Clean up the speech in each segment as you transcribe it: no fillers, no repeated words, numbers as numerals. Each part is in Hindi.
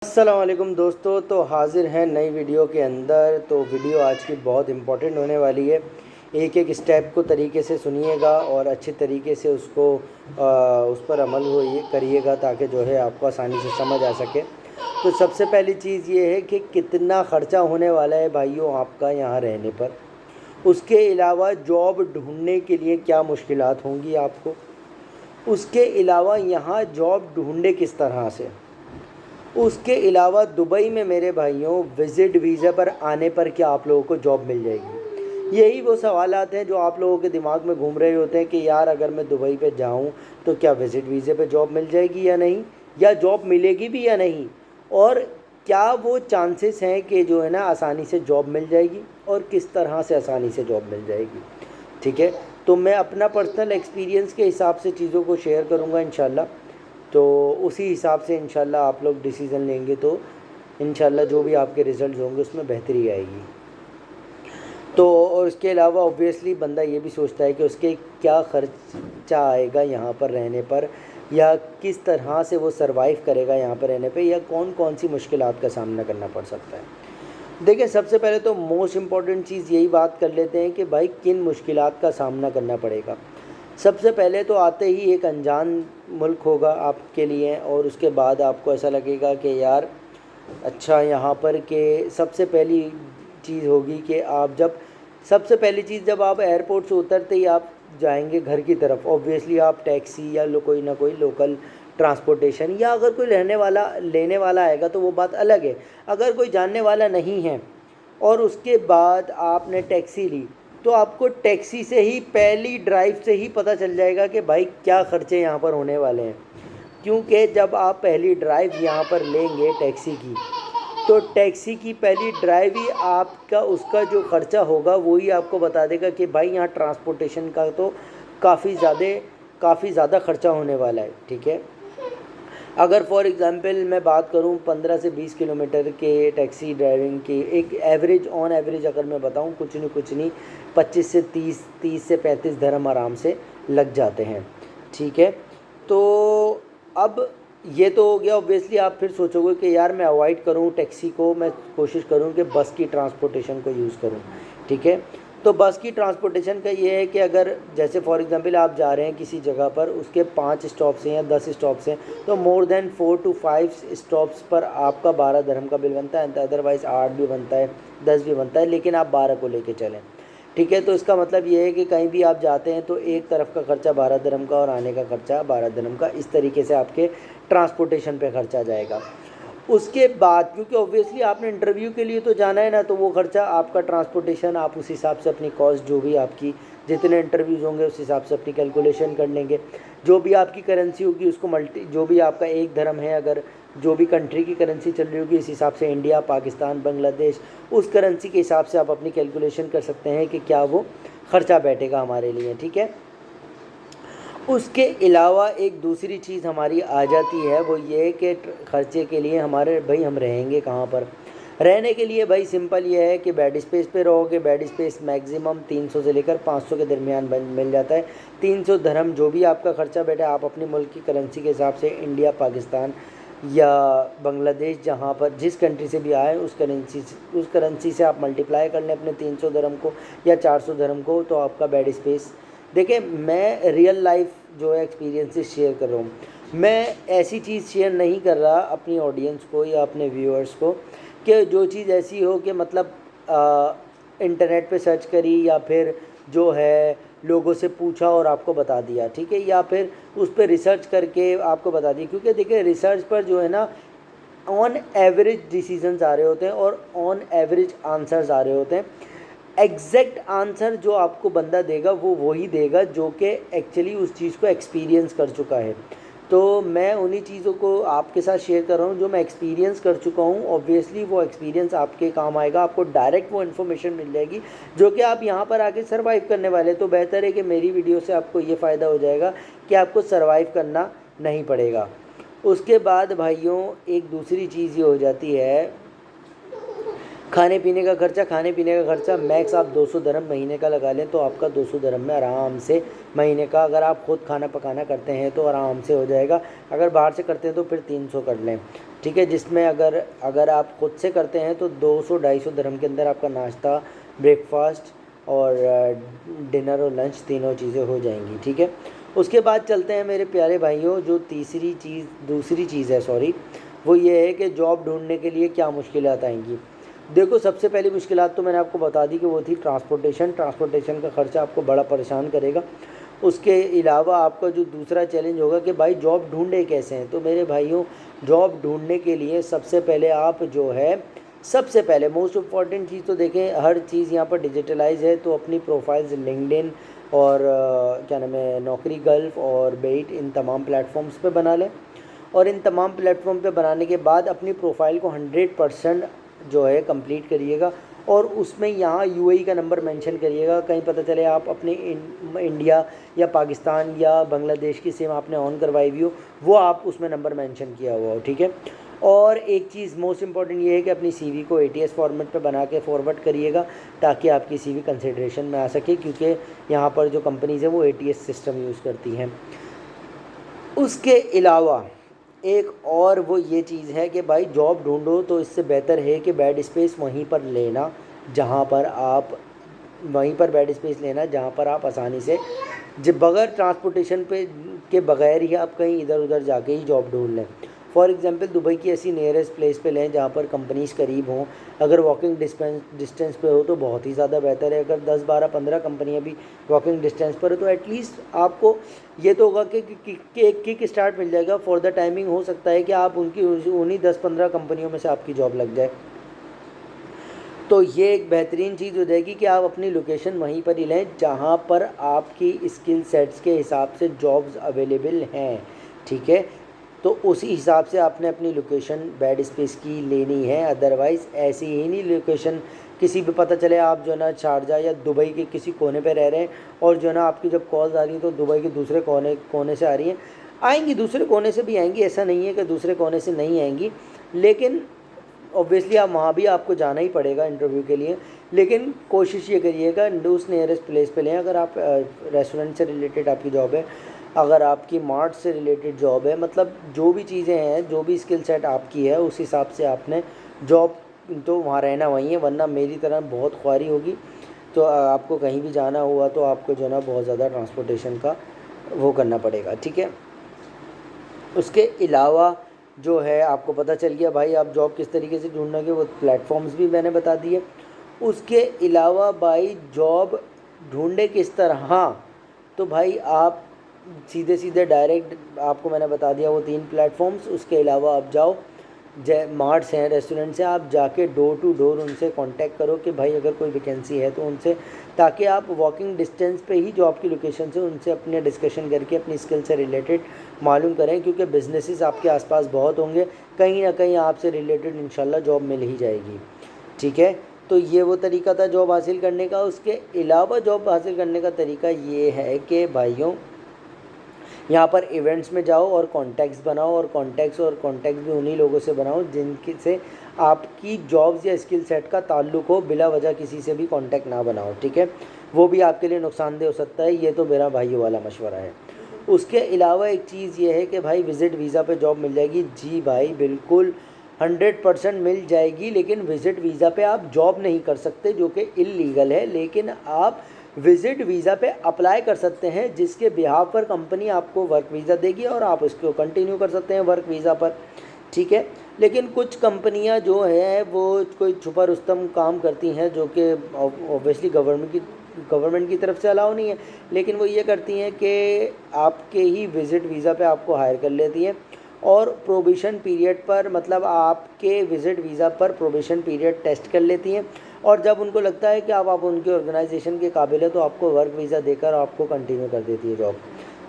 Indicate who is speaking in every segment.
Speaker 1: अस्सलाम वालेकुम दोस्तों। तो हाज़िर हैं नई वीडियो के अंदर। तो वीडियो आज की बहुत इम्पोर्टेंट होने वाली है। एक एक स्टेप को तरीके से सुनिएगा और अच्छे तरीके से उस पर अमल करिएगा ताकि जो है आपको आसानी से समझ आ सके। तो सबसे पहली चीज़ ये है कि कितना ख़र्चा होने वाला है भाइयों आपका यहाँ रहने पर। उसके अलावा जॉब ढूंढने के लिए क्या मुश्किलात होंगी आपको। उसके अलावा यहाँ जॉब ढूंढे किस तरह से। उसके अलावा दुबई में मेरे भाइयों विज़िट वीज़ा पर आने पर क्या आप लोगों को जॉब मिल जाएगी। यही वो सवालात हैं जो आप लोगों के दिमाग में घूम रहे होते हैं कि यार अगर मैं दुबई पे जाऊं तो क्या विज़िट वीज़े पे जॉब मिल जाएगी या नहीं, या जॉब मिलेगी भी या नहीं, और क्या वो चांसेस हैं कि जो है ना आसानी से जॉब मिल जाएगी और किस तरह से आसानी से जॉब मिल जाएगी। ठीक है, तो मैं अपना पर्सनल एक्सपीरियंस के हिसाब से चीज़ों को शेयर करूँगा इंशाल्लाह। तो उसी हिसाब से इंशाल्लाह आप लोग डिसीज़न लेंगे तो इंशाल्लाह जो भी आपके रिज़ल्ट होंगे उसमें बेहतरी आएगी। तो और इसके अलावा ऑब्वियसली बंदा ये भी सोचता है कि उसके क्या ख़र्चा आएगा यहाँ पर रहने पर, या किस तरह से वो सरवाइव करेगा यहाँ पर रहने पे, या कौन कौन सी मुश्किलात का सामना करना पड़ सकता है। देखिए, सबसे पहले तो मोस्ट इम्पॉर्टेंट चीज़ यही बात कर लेते हैं कि भाई किन मुश्किलात का सामना करना पड़ेगा। सबसे पहले तो आते ही एक अनजान मुल्क होगा आपके लिए, और उसके बाद आपको ऐसा लगेगा कि यार अच्छा यहाँ पर के सबसे पहली चीज़ होगी कि सबसे पहली चीज़ जब आप एयरपोर्ट से उतरते ही आप जाएंगे घर की तरफ। ऑब्वियसली आप टैक्सी या कोई ना कोई लोकल ट्रांसपोर्टेशन, या अगर कोई रहने वाला लेने वाला आएगा तो वो बात अलग है। अगर कोई जानने वाला नहीं है और उसके बाद आपने टैक्सी ली तो आपको टैक्सी से ही पहली ड्राइव से ही पता चल जाएगा कि भाई क्या ख़र्चे यहाँ पर होने वाले हैं। क्योंकि जब आप पहली ड्राइव यहाँ पर लेंगे टैक्सी की, तो टैक्सी की पहली ड्राइव ही आपका उसका जो ख़र्चा होगा वही आपको बता देगा कि भाई यहाँ ट्रांसपोर्टेशन का तो काफ़ी ज़्यादा ख़र्चा होने वाला है। ठीक है, अगर फॉर एग्ज़ाम्पल मैं बात करूं 15 से 20 किलोमीटर के टैक्सी ड्राइविंग की एक ऑन एवरेज अगर मैं बताऊं, कुछ नहीं 25 से 30 से 35 धर्म आराम से लग जाते हैं। ठीक है, तो अब ये तो हो गया। ऑब्वियसली आप फिर सोचोगे कि यार मैं अवॉइड करूं टैक्सी को, मैं कोशिश करूं कि बस की ट्रांसपोर्टेशन को यूज़ करूं। ठीक है, तो बस की ट्रांसपोर्टेशन का ये है कि अगर जैसे फॉर एग्ज़ाम्पल आप जा रहे हैं किसी जगह पर, उसके 5 स्टॉप्स हैं या 10 स्टॉप्स हैं, तो मोर देन 4 to 5 स्टॉप्स पर आपका 12 dirham का बिल बनता है। अदरवाइज़ 8 भी बनता है, 10 भी बनता है, लेकिन आप 12 को लेके चलें। ठीक है, तो इसका मतलब ये है कि कहीं भी आप जाते हैं तो एक तरफ का ख़र्चा 12 dirham का और आने का ख़र्चा 12 dirham का, इस तरीके से आपके ट्रांसपोर्टेशन पे ख़र्चा जाएगा। उसके बाद क्योंकि ऑब्वियसली आपने इंटरव्यू के लिए तो जाना है ना, तो वो खर्चा आपका ट्रांसपोर्टेशन आप उस हिसाब से अपनी कॉस्ट जो भी आपकी जितने इंटरव्यूज़ होंगे उस हिसाब से अपनी कैलकुलेशन कर लेंगे। जो भी आपकी करेंसी होगी उसको जो भी आपका एक धर्म है, अगर जो भी कंट्री की करेंसी चल रही होगी इस हिसाब से, इंडिया, पाकिस्तान, बांग्लादेश, उस करेंसी के हिसाब से आप अपनी कैलकुलेशन कर सकते हैं कि क्या वो ख़र्चा बैठेगा हमारे लिए। ठीक है, उसके अलावा एक दूसरी चीज़ हमारी आ जाती है, वो ये कि ख़र्चे के लिए हमारे भाई हम रहेंगे कहाँ पर। रहने के लिए भाई सिंपल ये है कि बेड स्पेस पे रहोगे। बेड स्पेस मैक्सिमम 300 से लेकर 500 के दरमियान मिल जाता है। 300 धर्म जो भी आपका ख़र्चा बैठा है आप अपने मुल्क की करेंसी के हिसाब से इंडिया, पाकिस्तान या बांग्लादेश, जहाँ पर जिस कंट्री से भी आए उस करेंसी से आप मल्टीप्लाई कर लें अपने 300 धर्म को या 400 धर्म को, तो आपका बेड स्पेस। देखिए, मैं रियल लाइफ जो है एक्सपीरियंसेस शेयर कर रहा हूँ। मैं ऐसी चीज़ शेयर नहीं कर रहा अपनी ऑडियंस को या अपने व्यूअर्स को कि जो चीज़ ऐसी हो कि मतलब इंटरनेट पे सर्च करी या फिर जो है लोगों से पूछा और आपको बता दिया। ठीक है, या फिर उस पर रिसर्च करके आपको बता दिया। क्योंकि देखिए, रिसर्च पर जो है ना ऑन एवरेज डिसीजंस आ रहे होते हैं और ऑन एवरेज आंसर्स आ रहे होते हैं। एग्जैक्ट आंसर जो आपको बंदा देगा वो वही देगा जो कि एक्चुअली उस चीज़ को एक्सपीरियंस कर चुका है। तो मैं उन्हीं चीज़ों को आपके साथ शेयर कर रहा हूँ जो मैं एक्सपीरियंस कर चुका हूँ। ऑब्वियसली वो एक्सपीरियंस आपके काम आएगा, आपको डायरेक्ट वो इन्फॉर्मेशन मिल जाएगी जो कि आप यहाँ पर आके सर्वाइव करने वाले। तो बेहतर है कि मेरी वीडियो से आपको ये फ़ायदा हो जाएगा कि आपको सर्वाइव करना नहीं पड़ेगा। उसके बाद भाइयों एक दूसरी चीज़ ये हो जाती है खाने पीने का खर्चा मैक्स आप 200 धर्म महीने का लगा लें तो आपका 200 धर्म में आराम से महीने का, अगर आप खुद खाना पकाना करते हैं तो आराम से हो जाएगा। अगर बाहर से करते हैं तो फिर 300 कर लें। ठीक है, जिसमें अगर अगर आप खुद से करते हैं तो 200-250 दिरहम के अंदर आपका नाश्ता, ब्रेकफास्ट और डिनर और लंच तीनों चीज़ें हो जाएंगी। ठीक है, उसके बाद चलते हैं मेरे प्यारे भाइयों, जो दूसरी चीज़ है सॉरी, वो ये है कि जॉब ढूंढने के लिए क्या मुश्किलात आएंगी। देखो, सबसे पहली मुश्किलात तो मैंने आपको बता दी कि वो थी ट्रांसपोर्टेशन का ख़र्चा आपको बड़ा परेशान करेगा। उसके अलावा आपका जो दूसरा चैलेंज होगा कि भाई जॉब ढूंढे कैसे हैं। तो मेरे भाइयों, जॉब ढूंढने के लिए सबसे पहले आप जो है, सबसे पहले मोस्ट इम्पॉर्टेंट चीज़ तो देखें, हर चीज़ यहाँ पर डिजिटलाइज है, तो अपनी प्रोफाइल्स लिंक्डइन और क्या नाम है, नौकरी गल्फ और बेट, इन तमाम प्लेटफॉर्म्स पे बना लें। और इन तमाम प्लेटफॉर्म पे बनाने के बाद अपनी प्रोफाइल को 100% जो है कंप्लीट करिएगा, और उसमें यहाँ यूएई का नंबर मेंशन करिएगा। कहीं पता चले आप अपने इंडिया या पाकिस्तान या बांग्लादेश की सिम आपने ऑन करवाई हुई हो, वो आप उसमें नंबर मेंशन किया हुआ हो। ठीक है, और एक चीज़ मोस्ट इंपॉर्टेंट ये है कि अपनी सीवी को एटीएस फॉर्मेट पे बना के फॉरवर्ड करिएगा, ताकि आपकी सीवी कंसिडरेशन में आ सके, क्योंकि यहाँ पर जो कंपनीज़ हैं वो एटीएस सिस्टम यूज़ करती हैं। उसके अलावा एक और वो ये चीज़ है कि भाई जॉब ढूंढो तो इससे बेहतर है कि बेड स्पेस वहीं पर लेना जहाँ पर आप जहाँ पर आप आसानी से जब बगैर ट्रांसपोर्टेशन पे के बगैर ही आप कहीं इधर उधर जाके ही जॉब ढूंढ लें। फॉर एग्जांपल दुबई की ऐसी नियरेस्ट प्लेस पे लें जहाँ पर कंपनीज़ करीब हों। अगर वॉकिंग डिस्टेंस पे हो तो बहुत ही ज़्यादा बेहतर है। अगर 10, 12, 15 कंपनियाँ भी वॉकिंग डिस्टेंस पर हो तो एटलीस्ट आपको ये तो होगा कि एक किक स्टार्ट मिल जाएगा फॉर द टाइमिंग। हो सकता है कि आप उन्हीं 10-15 कंपनियों में से आपकी जॉब लग जाए। तो ये एक बेहतरीन चीज़ हो जाएगी कि आप अपनी लोकेशन वहीं पर ही लें जहाँ पर आपकी स्किल सेट्स के हिसाब से जॉब्स अवेलेबल हैं। ठीक है, तो उसी हिसाब से आपने अपनी लोकेशन बेड स्पेस की लेनी है। अदरवाइज़ ऐसी ही नहीं लोकेशन किसी भी, पता चले आप जो है ना शारजा या दुबई के किसी कोने पे रह रहे हैं, और जो है ना आपकी जब कॉल्स आ रही हैं तो दुबई के दूसरे कोने से आ रही हैं। आएंगी, दूसरे कोने से भी आएंगी, ऐसा नहीं है कि दूसरे कोने से नहीं आएंगी, लेकिन ऑब्वियसली आप वहाँ भी आपको जाना ही पड़ेगा इंटरव्यू के लिए। लेकिन कोशिश ये करिएगा उस नियरेस्ट प्लेस पे लें। अगर आप रेस्टोरेंट से रिलेटेड आपकी जॉब है, अगर आपकी मार्ट से रिलेटेड जॉब है, मतलब जो भी चीज़ें हैं, जो भी स्किल सेट आपकी है, उस हिसाब से आपने जॉब तो वहाँ रहना वहीं है। वरना मेरी तरह बहुत ख्वारी होगी, तो आपको कहीं भी जाना हुआ तो आपको जो है ना बहुत ज़्यादा ट्रांसपोर्टेशन का वो करना पड़ेगा। ठीक है, उसके अलावा जो है आपको पता चल गया भाई आप जॉब किस तरीके से ढूंढोगे, वो प्लेटफॉर्म्स भी मैंने बता दिए। उसके अलावा भाई जॉब ढूंढे किस तरह, हाँ, तो भाई आप सीधे सीधे डायरेक्ट आपको मैंने बता दिया वो 3 प्लेटफॉर्म्स। उसके अलावा आप जाओ, मार्ट्स हैं, रेस्टोरेंट्स हैं, आप जाके डोर टू डोर उनसे कांटेक्ट करो कि भाई अगर कोई वैकेंसी है तो उनसे, ताकि आप वॉकिंग डिस्टेंस पे ही जॉब की लोकेशन से उनसे अपने डिस्कशन करके अपनी स्किल से रिलेटेड मालूम करें, क्योंकि बिजनेसेस आपके आसपास बहुत होंगे, कहीं ना कहीं आपसे रिलेटेड इंशाल्लाह जॉब मिल ही जाएगी। ठीक है, तो ये वो तरीका था जॉब हासिल करने का। उसके अलावा जॉब हासिल करने का तरीका ये है कि भाइयों यहाँ पर इवेंट्स में जाओ और कॉन्टैक्ट्स बनाओ, और कॉन्टैक्ट्स भी उन्हीं लोगों से बनाओ जिनकी से आपकी जॉब्स या स्किल सेट का ताल्लुक हो। बिला वजह किसी से भी कॉन्टैक्ट ना बनाओ। ठीक है, वो भी आपके लिए नुकसानदेह हो सकता है। ये तो मेरा भाइयों वाला मशवरा है। उसके अलावा एक चीज़ ये है कि भाई विज़िट वीज़ा पे जॉब मिल जाएगी। जी भाई बिल्कुल 100% मिल जाएगी, लेकिन विज़िट वीज़ा पे आप जॉब नहीं कर सकते, जो कि इल्लीगल है। लेकिन आप विज़िट वीज़ा पे अप्लाई कर सकते हैं, जिसके बिहाफ पर कंपनी आपको वर्क वीज़ा देगी और आप उसको कंटिन्यू कर सकते हैं वर्क वीज़ा पर। ठीक है, लेकिन कुछ कंपनियां जो है वो कोई छुपा रुस्तम काम करती हैं, जो कि ऑब्वियसली गवर्नमेंट की तरफ से अलाउ नहीं है, लेकिन वो ये करती हैं कि आपके ही विज़िट वीज़ा पे आपको हायर कर लेती हैं, और प्रोबेशन पीरियड पर, मतलब आपके विज़िट वीज़ा पर प्रोबेशन पीरियड टेस्ट कर लेती हैं, और जब उनको लगता है कि आप उनके ऑर्गेनाइजेशन के काबिल है तो आपको वर्क वीज़ा देकर आपको कंटिन्यू कर देती है जॉब।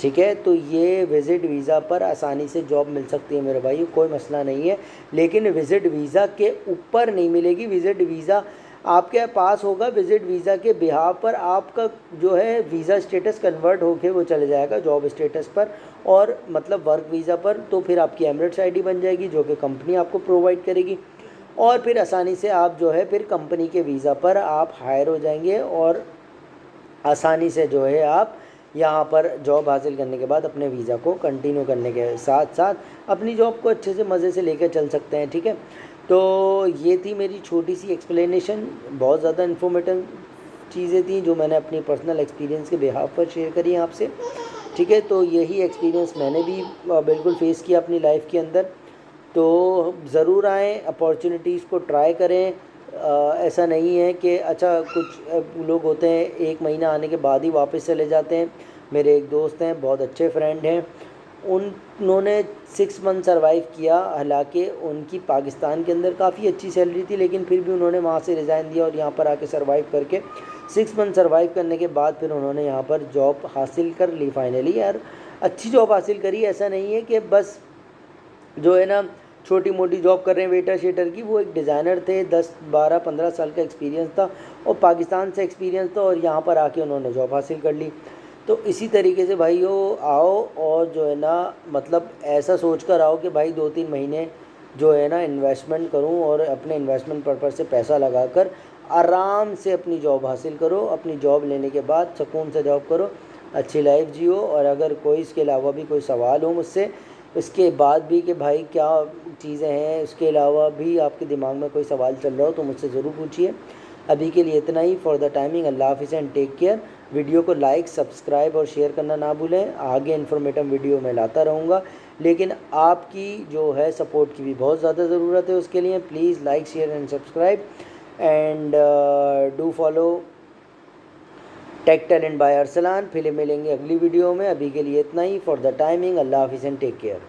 Speaker 1: ठीक है, तो ये विज़िट वीज़ा पर आसानी से जॉब मिल सकती है मेरे भाई, कोई मसला नहीं है। लेकिन विज़िट वीज़ा के ऊपर नहीं मिलेगी। विज़िट वीज़ा आपके पास होगा, विज़िट वीज़ा के बिहाफ पर आपका जो है वीज़ा स्टेटस कन्वर्ट होके वो चले जाएगा जॉब स्टेटस पर, और मतलब वर्क वीज़ा पर। तो फिर आपकी एमिरेट्स आईडी बन जाएगी, जो कि कंपनी आपको प्रोवाइड करेगी, और फिर आसानी से आप जो है फिर कंपनी के वीज़ा पर आप हायर हो जाएंगे, और आसानी से जो है आप यहाँ पर जॉब हासिल करने के बाद अपने वीज़ा को कंटिन्यू करने के साथ साथ अपनी जॉब को अच्छे से मज़े से लेकर चल सकते हैं। ठीक है, तो ये थी मेरी छोटी सी एक्सप्लेनेशन। बहुत ज़्यादा इन्फॉर्मेटिव चीज़ें थी जो मैंने अपनी पर्सनल एक्सपीरियंस के बिहाफ पर शेयर करी आपसे। ठीक है, तो यही एक्सपीरियंस मैंने भी बिल्कुल फेस किया अपनी लाइफ के अंदर। तो ज़रूर आएँ, अपॉर्चुनिटीज़ को ट्राई करें। ऐसा नहीं है कि अच्छा कुछ लोग होते हैं 1 महीना आने के बाद ही वापस चले जाते हैं। मेरे एक दोस्त हैं, बहुत अच्छे फ्रेंड हैं, उन्होंने 6 मंथ सर्वाइव किया। हालांकि उनकी पाकिस्तान के अंदर काफ़ी अच्छी सैलरी थी, लेकिन फिर भी उन्होंने वहाँ से रिज़ाइन दिया और यहाँ पर आके सर्वाइव करके 6 मंथ सर्वाइव करने के बाद फिर उन्होंने यहाँ पर जॉब हासिल कर ली फाइनली। यार अच्छी जॉब हासिल करी, ऐसा नहीं है कि बस जो है ना छोटी मोटी जॉब कर रहे हैं वेटर शेटर की। वो एक डिज़ाइनर थे, 10 12 15 साल का एक्सपीरियंस था और पाकिस्तान से एक्सपीरियंस था, और यहाँ पर आके उन्होंने जॉब हासिल कर ली। तो इसी तरीके से भाइयों आओ और जो है ना मतलब ऐसा सोच कर आओ कि भाई 2 3 महीने जो है ना इन्वेस्टमेंट करूं और अपने इन्वेस्टमेंट पर्पज़ से पैसा लगाकर आराम से अपनी जॉब हासिल करो। अपनी जॉब लेने के बाद सुकून से जॉब करो, अच्छी लाइफ जियो। और अगर कोई इसके अलावा भी कोई सवाल हो मुझसे इसके बाद भी कि भाई क्या चीज़ें हैं, उसके अलावा भी आपके दिमाग में कोई सवाल चल रहा हो तो मुझसे ज़रूर पूछिए। अभी के लिए इतना ही। फॉर द टाइमिंग अल्लाह हाफ़िज़ एंड टेक केयर। वीडियो को लाइक सब्सक्राइब और शेयर करना ना भूलें। आगे इन्फॉर्मेटिव वीडियो मैं लाता रहूँगा, लेकिन आपकी जो है सपोर्ट की भी बहुत ज़्यादा ज़रूरत है। उसके लिए please like share and subscribe and do follow tech talent by Arsalan. फिर मिलेंगे अगली वीडियो में। अभी के लिए इतना ही। फॉर द टाइमिंग अल्लाह हाफ़िज़ एंड टेक केयर।